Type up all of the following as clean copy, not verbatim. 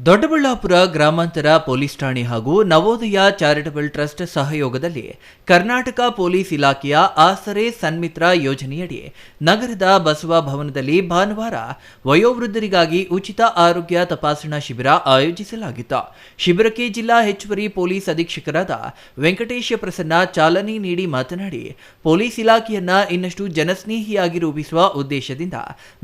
ದೊಡ್ಡಬಳ್ಳಾಪುರ ಗ್ರಾಮಾಂತರ ಪೊಲೀಸ್ ಠಾಣೆ ಹಾಗೂ ನವೋದಯ ಚಾರಿಟಬಲ್ ಟ್ರಸ್ಟ್ ಸಹಯೋಗದಲ್ಲಿ ಕರ್ನಾಟಕ ಪೊಲೀಸ್ ಇಲಾಖೆಯ ಆಸರೆ ಸನ್ಮಿತ್ರ ಯೋಜನೆಯಡಿ ನಗರದ ಬಸವ ಭವನದಲ್ಲಿ ಭಾನುವಾರ ವಯೋವೃದ್ಧರಿಗಾಗಿ ಉಚಿತ ಆರೋಗ್ಯ ತಪಾಸಣಾ ಶಿಬಿರ ಆಯೋಜಿಸಲಾಗಿತ್ತು. ಶಿಬಿರಕ್ಕೆ ಜಿಲ್ಲಾ ಹೆಚ್ಚುವರಿ ಪೊಲೀಸ್ ಅಧೀಕ್ಷಕರಾದ ವೆಂಕಟೇಶ ಪ್ರಸನ್ನ ಚಾಲನೆ ನೀಡಿ ಮಾತನಾಡಿ, ಪೊಲೀಸ್ ಇಲಾಖೆಯನ್ನ ಇನ್ನಷ್ಟು ಜನಸ್ನೇಹಿಯಾಗಿ ರೂಪಿಸುವ ಉದ್ದೇಶದಿಂದ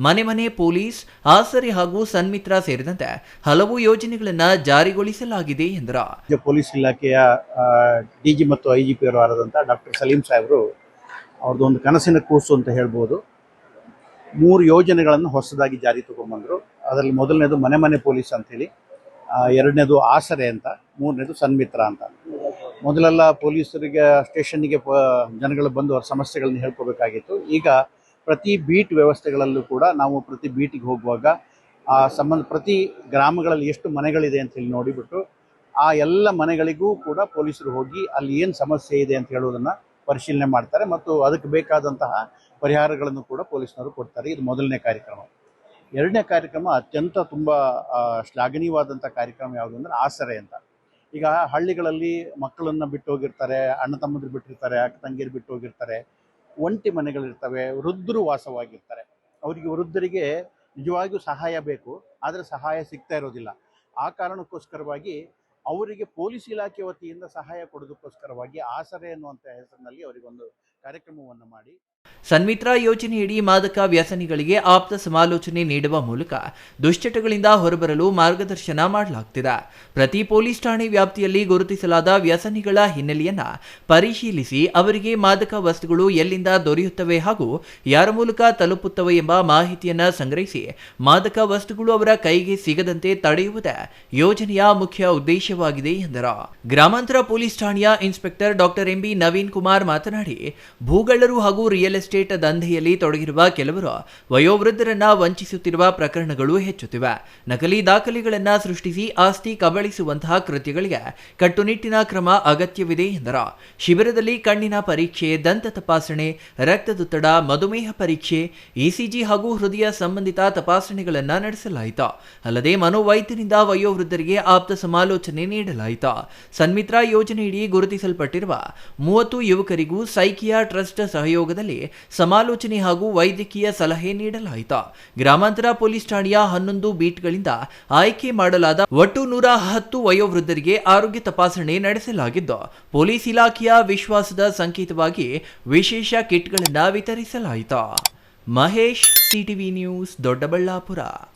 ಮನೆ ಮನೆ ಪೊಲೀಸ್, ಆಸರೆ ಹಾಗೂ ಸನ್ಮಿತ್ರ ಸೇರಿದಂತೆ ಹಲವು ಯೋಜನೆಗಳನ್ನು ಜಾರಿಗೊಳಿಸಲಾಗಿದೆ ಎಂದರು. ಪೊಲೀಸ್ ಇಲಾಖೆಯ ಡಿಜಿ ಮತ್ತು ಐಜಿಪಿ ಅವರಾದಂಥ ಡಾಕ್ಟರ್ ಸಲೀಂ ಸಾಹೇಬರು ಅವ್ರದ್ದು ಒಂದು ಕನಸಿನ ಕೂಸು ಅಂತ ಹೇಳ್ಬೋದು. 3 ಯೋಜನೆಗಳನ್ನು ಹೊಸದಾಗಿ ಜಾರಿ ತಗೊಂಡ್ಬಂದರು. ಅದರಲ್ಲಿ ಮೊದಲನೇದು ಮನೆ ಮನೆ ಪೊಲೀಸ್ ಅಂತೇಳಿ, ಎರಡನೇದು ಆಸರೆ ಅಂತ, ಮೂರನೇದು ಸನ್ಮಿತ್ರ ಅಂತ. ಮೊದಲೆಲ್ಲ ಪೊಲೀಸರಿಗೆ ಸ್ಟೇಷನ್ನಿಗೆ ಜನಗಳು ಬಂದು ಅವ್ರ ಸಮಸ್ಯೆಗಳನ್ನ ಹೇಳ್ಕೋಬೇಕಾಗಿತ್ತು. ಈಗ ಪ್ರತಿ ಬೀಟ್ ವ್ಯವಸ್ಥೆಗಳಲ್ಲೂ ಕೂಡ ನಾವು ಪ್ರತಿ ಬೀಟಿಗೆ ಹೋಗುವಾಗ ಪ್ರತಿ ಗ್ರಾಮಗಳಲ್ಲಿ ಎಷ್ಟು ಮನೆಗಳಿದೆ ಅಂತ ಹೇಳಿ ನೋಡಿಬಿಟ್ಟು ಆ ಎಲ್ಲ ಮನೆಗಳಿಗೂ ಕೂಡ ಪೊಲೀಸರು ಹೋಗಿ ಅಲ್ಲಿ ಏನು ಸಮಸ್ಯೆ ಇದೆ ಅಂತ ಹೇಳೋದನ್ನು ಪರಿಶೀಲನೆ ಮಾಡ್ತಾರೆ ಮತ್ತು ಅದಕ್ಕೆ ಬೇಕಾದಂತಹ ಪರಿಹಾರಗಳನ್ನು ಕೂಡ ಪೊಲೀಸ್ನವರು ಕೊಡ್ತಾರೆ. ಇದು ಮೊದಲನೇ ಕಾರ್ಯಕ್ರಮ. ಎರಡನೇ ಕಾರ್ಯಕ್ರಮ ಅತ್ಯಂತ ತುಂಬ ಶ್ಲಾಘನೀಯವಾದಂಥ ಕಾರ್ಯಕ್ರಮ ಯಾವುದು ಅಂದರೆ ಆಸರೆ ಅಂತ. ಈಗ ಹಳ್ಳಿಗಳಲ್ಲಿ ಮಕ್ಕಳನ್ನು ಬಿಟ್ಟು ಹೋಗಿರ್ತಾರೆ, ಅಣ್ಣ ತಮ್ಮಂದಿರು ಬಿಟ್ಟಿರ್ತಾರೆ, ಅಕ್ಕ ತಂಗಿಯರು ಬಿಟ್ಟು ಹೋಗಿರ್ತಾರೆ, ಒಂಟಿ ಮನೆಗಳಿರ್ತವೆ, ವೃದ್ಧರು ವಾಸವಾಗಿರ್ತಾರೆ. ಅವರಿಗೆ ವೃದ್ಧರಿಗೆ ನಿಜವಾಗಿಯೂ ಸಹಾಯ ಬೇಕು, ಆದರೆ ಸಹಾಯ ಸಿಗ್ತಾ ಇರೋದಿಲ್ಲ. ಆ ಕಾರಣಕ್ಕೋಸ್ಕರವಾಗಿ ಅವರಿಗೆ ಪೊಲೀಸ್ ಇಲಾಖೆ ವತಿಯಿಂದ ಸಹಾಯ ಕೊಡೋದಕ್ಕೋಸ್ಕರವಾಗಿ ಆಸರೆ ಅನ್ನುವಂಥ ಹೆಸರಿನಲ್ಲಿ ಅವರಿಗೊಂದು ಕಾರ್ಯಕ್ರಮವನ್ನು ಮಾಡಿ ಸನ್ಮಿತ್ರ ಯೋಜನೆಯಡಿ ಮಾದಕ ವ್ಯಸನಿಗಳಿಗೆ ಆಪ್ತ ಸಮಾಲೋಚನೆ ನೀಡುವ ಮೂಲಕ ದುಶ್ಚಟಗಳಿಂದ ಹೊರಬರಲು ಮಾರ್ಗದರ್ಶನ ಮಾಡಲಾಗುತ್ತಿದೆ. ಪ್ರತಿ ಪೊಲೀಸ್ ಠಾಣೆ ವ್ಯಾಪ್ತಿಯಲ್ಲಿ ಗುರುತಿಸಲಾದ ವ್ಯಸನಿಗಳ ಹಿನ್ನೆಲೆಯನ್ನ ಪರಿಶೀಲಿಸಿ ಅವರಿಗೆ ಮಾದಕ ವಸ್ತುಗಳು ಎಲ್ಲಿಂದ ದೊರೆಯುತ್ತವೆ ಹಾಗೂ ಯಾರ ಮೂಲಕ ತಲುಪುತ್ತವೆ ಎಂಬ ಮಾಹಿತಿಯನ್ನ ಸಂಗ್ರಹಿಸಿ ಮಾದಕ ವಸ್ತುಗಳು ಅವರ ಕೈಗೆ ಸಿಗದಂತೆ ತಡೆಯುವುದೇ ಯೋಜನೆಯ ಮುಖ್ಯ ಉದ್ದೇಶವಾಗಿದೆ ಎಂದರು. ಗ್ರಾಮಾಂತರ ಪೊಲೀಸ್ ಠಾಣೆಯ inspector doctor MB Naveen Kumar ಮಾತನಾಡಿ, ಭೂಗಳ್ಳರು ಹಾಗೂ ರಿಯಲ್ ಎಸ್ಟೇಟ್ ದಂಧೆಯಲ್ಲಿ ತೊಡಗಿರುವ ಕೆಲವರು ವಯೋವೃದ್ಧರನ್ನ ವಂಚಿಸುತ್ತಿರುವ ಪ್ರಕರಣಗಳು ಹೆಚ್ಚುತ್ತಿವೆ. ನಕಲಿ ದಾಖಲೆಗಳನ್ನು ಸೃಷ್ಟಿಸಿ ಆಸ್ತಿ ಕಬಳಿಸುವಂತಹ ಕೃತ್ಯಗಳಿಗೆ ಕಟ್ಟುನಿಟ್ಟಿನ ಕ್ರಮ ಅಗತ್ಯವಿದೆ ಎಂದರು. ಶಿಬಿರದಲ್ಲಿ ಕಣ್ಣಿನ ಪರೀಕ್ಷೆ, ದಂತ ತಪಾಸಣೆ, ರಕ್ತದೊತ್ತಡ, ಮಧುಮೇಹ ಪರೀಕ್ಷೆ, ಇಸಿಜಿ ಹಾಗೂ ಹೃದಯ ಸಂಬಂಧಿತ ತಪಾಸಣೆಗಳನ್ನು ನಡೆಸಲಾಯಿತು. ಅಲ್ಲದೆ ಮನೋವೈದ್ಯರಿಂದ ವಯೋವೃದ್ಧರಿಗೆ ಆಪ್ತ ಸಮಾಲೋಚನೆ ನೀಡಲಾಯಿತು. ಸನ್ಮಿತ್ರ ಯೋಜನೆಯಡಿ ಗುರುತಿಸಲ್ಪಟ್ಟಿರುವ 30 ಯುವಕರಿಗೂ ಸೈಕಿಯಾ ಟ್ರಸ್ಟ್ ಸಹಯೋಗದಲ್ಲಿ ಸಮಾಲೋಚನೆ ಹಾಗೂ ವೈದ್ಯಕೀಯ ಸಲಹೆ ನೀಡಲಾಯಿತು. ಗ್ರಾಮಾಂತರ ಪೊಲೀಸ್ ಠಾಣೆಯ 11 ಬೀಟ್ಗಳಿಂದ ಆಯ್ಕೆ ಮಾಡಲಾದ ಒಟ್ಟು 110 ವಯೋವೃದ್ಧರಿಗೆ ಆರೋಗ್ಯ ತಪಾಸಣೆ ನಡೆಸಲಾಗಿದ್ದು, ಪೊಲೀಸ್ ಇಲಾಖೆಯ ವಿಶ್ವಾಸದ ಸಂಕೇತವಾಗಿ ವಿಶೇಷ ಕಿಟ್ಗಳನ್ನು ವಿತರಿಸಲಾಯಿತು. Mahesh, CTV news, Doddaballapura.